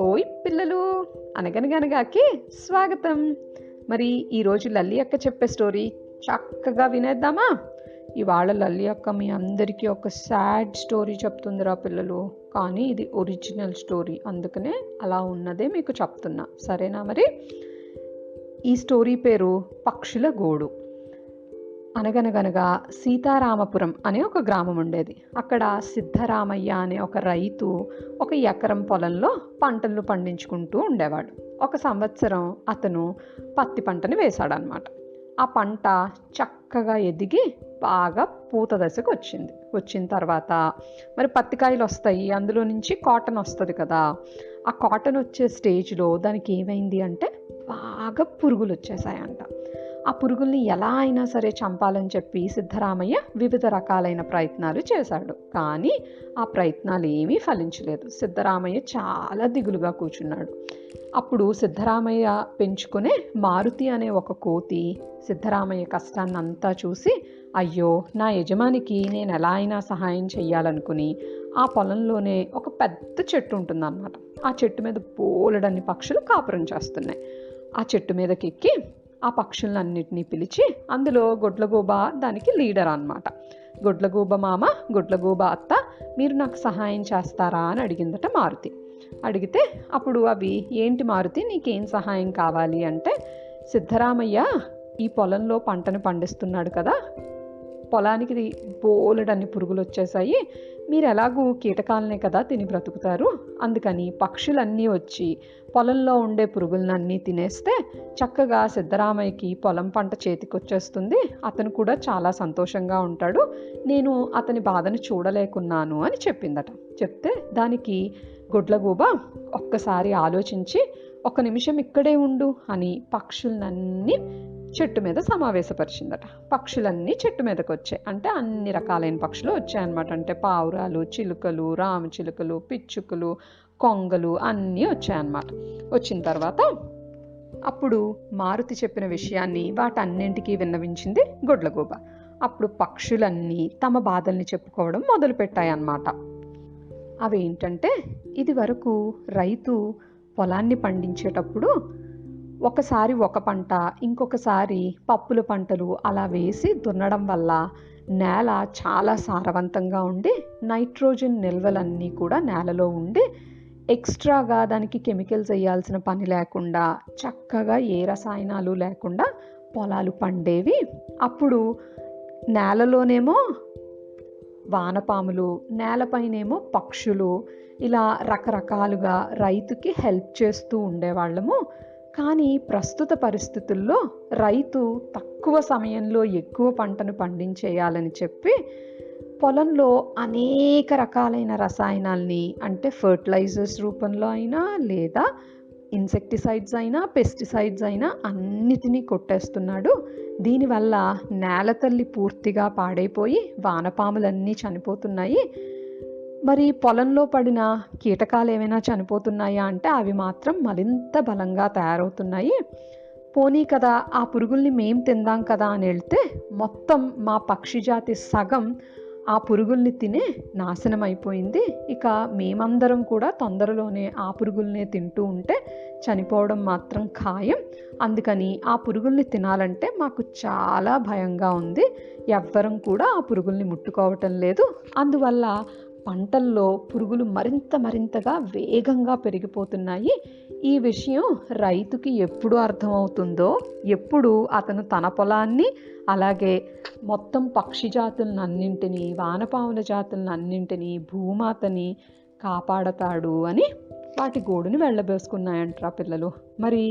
ఓయ్ పిల్లలు, అనగనగనగాకి స్వాగతం. మరి ఈరోజు లల్లి అక్క చెప్పే స్టోరీ చక్కగా వినేద్దామా? ఇవాళ లల్లి అక్క మీ అందరికీ ఒక సాడ్ స్టోరీ చెప్తుందిరా పిల్లలు. కానీ ఇది ఒరిజినల్ స్టోరీ, అందుకనే అలా ఉన్నదే మీకు చెప్తున్నా. సరేనా? మరి ఈ స్టోరీ పేరు పక్షుల గూడు. అనగనగనగా సీతారామపురం అనే ఒక గ్రామం ఉండేది. అక్కడ సిద్ధరామయ్య అనే ఒక రైతు ఒక ఎకరం పొలంలో పంటలు పండించుకుంటూ ఉండేవాడు. ఒక సంవత్సరం అతను పత్తి పంటని వేశాడనమాట. ఆ పంట చక్కగా ఎదిగి బాగా పూత దశకు వచ్చిన తర్వాత మరి పత్తికాయలు వస్తాయి, అందులో నుంచి కాటన్ వస్తుంది కదా. ఆ కాటన్ వచ్చే స్టేజ్లో దానికి ఏమైంది అంటే బాగా పురుగులు వచ్చేసాయంట. ఆ పురుగుల్ని ఎలా అయినా సరే చంపాలని చెప్పి సిద్ధరామయ్య వివిధ రకాలైన ప్రయత్నాలు చేశాడు. కానీ ఆ ప్రయత్నాలు ఏమీ ఫలించలేదు. సిద్ధరామయ్య చాలా దిగులుగా కూర్చున్నాడు. అప్పుడు సిద్ధరామయ్య పెంచుకునే మారుతి అనే ఒక కోతి సిద్ధరామయ్య కష్టాన్నంతా చూసి, అయ్యో నా యజమానికి నేను ఎలా అయినా సహాయం చెయ్యాలనుకుని ఆ పొలంలోనే ఒక పెద్ద చెట్టు ఉంటుందన్నమాట. ఆ చెట్టు మీద బోలెడన్ని పక్షులు కాపురం చేస్తున్నాయి. ఆ చెట్టు మీదకి ఎక్కి ఆ పక్షులన్నిటినీ పిలిచి, అందులో గుడ్లగూబ దానికి లీడర్ అన్నమాట. గుడ్లగూబ మామ, గుడ్లగూబ అత్త, మీరు నాకు సహాయం చేస్తారా అని అడిగిందట మారుతి. అడిగితే అప్పుడు అవి, ఏంటి మారుతి, నీకేం సహాయం కావాలి అంటే, సిద్ధరామయ్య ఈ పొలంలో పంటను పండిస్తున్నాడు కదా, పొలానికి బోలెడన్ని పురుగులు వచ్చేసాయి, మీరు ఎలాగూ కీటకాలనే కదా తిని బ్రతుకుతారు, అందుకని పక్షులన్నీ వచ్చి పొలంలో ఉండే పురుగులన్నీ తినేస్తే చక్కగా సిద్ధరామయ్యకి పొలం పంట చేతికొచ్చేస్తుంది, అతను కూడా చాలా సంతోషంగా ఉంటాడు, నేను అతని బాధను చూడలేకున్నాను అని చెప్పిందట. చెప్తే దానికి గుడ్లగూబ ఒక్కసారి ఆలోచించి, ఒక నిమిషం ఇక్కడే ఉండు అని పక్షులన్నీ చెట్టు మీద సమావేశపరిచిందట. పక్షులన్నీ చెట్టు మీదకి వచ్చాయి. అంటే అన్ని రకాలైన పక్షులు వచ్చాయన్నమాట. అంటే పావురాలు, చిలుకలు, రామచిలుకలు, పిచ్చుకలు, కొంగలు అన్నీ వచ్చాయన్నమాట. వచ్చిన తర్వాత అప్పుడు మారుతి చెప్పిన విషయాన్ని వాటన్నింటికీ విన్నవించింది గుడ్లగూబ. అప్పుడు పక్షులన్నీ తమ బాధల్ని చెప్పుకోవడం మొదలుపెట్టాయన్నమాట. అవేంటంటే, ఇది వరకు రైతు పొలాన్ని పండించేటప్పుడు ఒకసారి ఒక పంట, ఇంకొకసారి పప్పుల పంటలు అలా వేసి దున్నడం వల్ల నేల చాలా సారవంతంగా ఉండి నైట్రోజన్ నిల్వలన్నీ కూడా నేలలో ఉండి ఎక్స్ట్రాగా దానికి కెమికల్స్ వేయాల్సిన పని లేకుండా చక్కగా ఏ రసాయనాలు లేకుండా పొలాలు పండేవి. అప్పుడు నేలలోనేమో వానపాములు, నేలపైనేమో పక్షులు, ఇలా రకరకాలుగా రైతుకి హెల్ప్ చేస్తూ ఉండేవాళ్ళము. కానీ ప్రస్తుత పరిస్థితుల్లో రైతు తక్కువ సమయంలో ఎక్కువ పంటను పండించేయాలని చెప్పి పొలంలో అనేక రకాలైన రసాయనాల్ని, అంటే ఫర్టిలైజర్స్ రూపంలో అయినా లేదా ఇన్సెక్టిసైడ్స్ అయినా పెస్టిసైడ్స్ అయినా అన్నిటినీ కొట్టేస్తున్నాడు. దీనివల్ల నేల తల్లి పూర్తిగా పాడైపోయి వానపాములన్నీ చనిపోతున్నాయి. మరి పొలంలో పడిన కీటకాలు ఏమైనా చనిపోతున్నాయా అంటే అవి మాత్రం మరింత బలంగా తయారవుతున్నాయి. పోనీ కదా ఆ పురుగుల్ని మేం తిందాం కదా అని వెళ్తే మొత్తం మా పక్షి జాతి సగం ఆ పురుగుల్ని తినే నాశనం అయిపోయింది. ఇక మేమందరం కూడా తొందరలోనే ఆ పురుగుల్నే తింటూ ఉంటే చనిపోవడం మాత్రం ఖాయం. అందుకని ఆ పురుగుల్ని తినాలంటే మాకు చాలా భయంగా ఉంది. ఎవ్వరం కూడా ఆ పురుగుల్ని ముట్టుకోవటం లేదు. అందువల్ల పంటల్లో పురుగులు మరింతగా వేగంగా పెరిగిపోతున్నాయి. ఈ విషయం రైతుకి ఎప్పుడు అర్థమవుతుందో, ఎప్పుడు అతను తన పొలాన్ని అలాగే మొత్తం పక్షి జాతులన్నింటినీ, వానపాముల జాతులన్నింటినీ, భూమాతని కాపాడతాడు అని వాటి గూడుని వెళ్ళబోసుకున్నాయంటారా పిల్లలు. మరి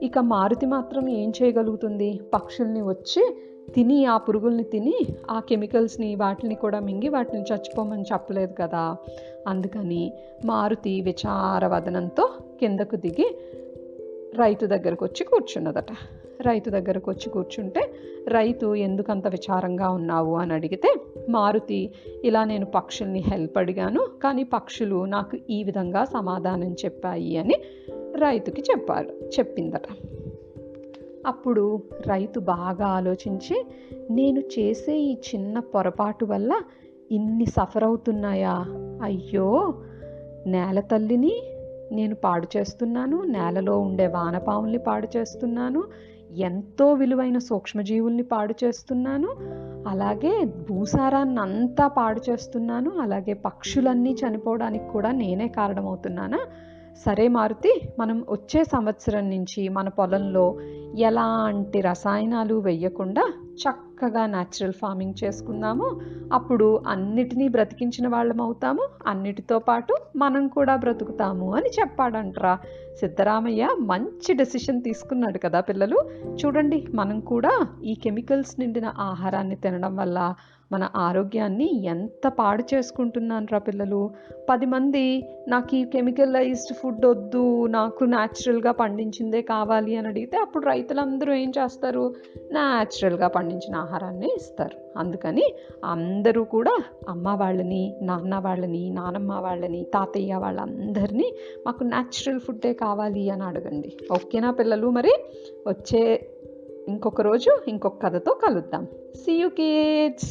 ఇక మారుతి మాత్రం ఏం చేయగలుగుతుంది? పక్షుల్ని వచ్చి తిని, ఆ పురుగుల్ని తిని ఆ కెమికల్స్ని వాటిని కూడా మింగి వాటిని చచ్చిపోమని చెప్పలేదు కదా. అందుకని మారుతి విచారవదనంతో కిందకు దిగి రైతు దగ్గరకు వచ్చి కూర్చున్నదట. రైతు దగ్గరకు వచ్చి కూర్చుంటే రైతు, ఎందుకంత విచారంగా ఉన్నావు అని అడిగితే మారుతి, ఇలా నేను పక్షుల్ని హెల్ప్ అడిగాను, కానీ పక్షులు నాకు ఈ విధంగా సమాధానం చెప్పాయి అని రైతుకి చెప్పిందట. అప్పుడు రైతు బాగా ఆలోచించి, నేను చేసే ఈ చిన్న పొరపాటు వల్ల ఇన్ని సఫర్ అవుతున్నాయా, అయ్యో నేల తల్లిని నేను పాడు చేస్తున్నాను, నేలలో ఉండే వానపాముల్ని పాడు చేస్తున్నాను, ఎంతో విలువైన సూక్ష్మజీవుల్ని పాడు చేస్తున్నాను, అలాగే భూసారాన్ని అంతా పాడు చేస్తున్నాను, అలాగే పక్షులన్నీ చనిపోవడానికి కూడా నేనే కారణమవుతున్నానా? సరే మారుతి, మనం వచ్చే సంవత్సరం నుంచి మన పొలంలో ఎలాంటి రసాయనాలు వేయకుండా చక్కగా న్యాచురల్ ఫార్మింగ్ చేసుకుందాము. అప్పుడు అన్నిటినీ బ్రతికించిన వాళ్ళం అవుతాము, అన్నిటితో పాటు మనం కూడా బ్రతుకుతాము అని చెప్పాడంట్రా. సిద్ధరామయ్య మంచి డెసిషన్ తీసుకున్నాడు కదా పిల్లలు. చూడండి, మనం కూడా ఈ కెమికల్స్ నిండిన ఆహారాన్ని తినడం వల్ల మన ఆరోగ్యాన్ని ఎంత పాడు చేసుకుంటున్నాను పిల్లలు. 10 మంది నాకు ఈ కెమికలైజ్డ్ ఫుడ్ వద్దు, నాకు న్యాచురల్గా పండించిందే కావాలి అని అడిగితే అప్పుడు రైతులందరూ ఏం చేస్తారు? న్యాచురల్గా పండించిన ఆహారాన్ని ఇస్తారు. అందుకని అందరూ కూడా అమ్మ వాళ్ళని, నాన్న వాళ్ళని, నానమ్మ వాళ్ళని, తాతయ్య వాళ్ళందరినీ మాకు న్యాచురల్ ఫుడ్డే కావాలి అని అడగండి. ఓకేనా పిల్లలు? మరి వచ్చే ఇంకొక రోజు ఇంకొక కథతో కలుద్దాం. See you kids.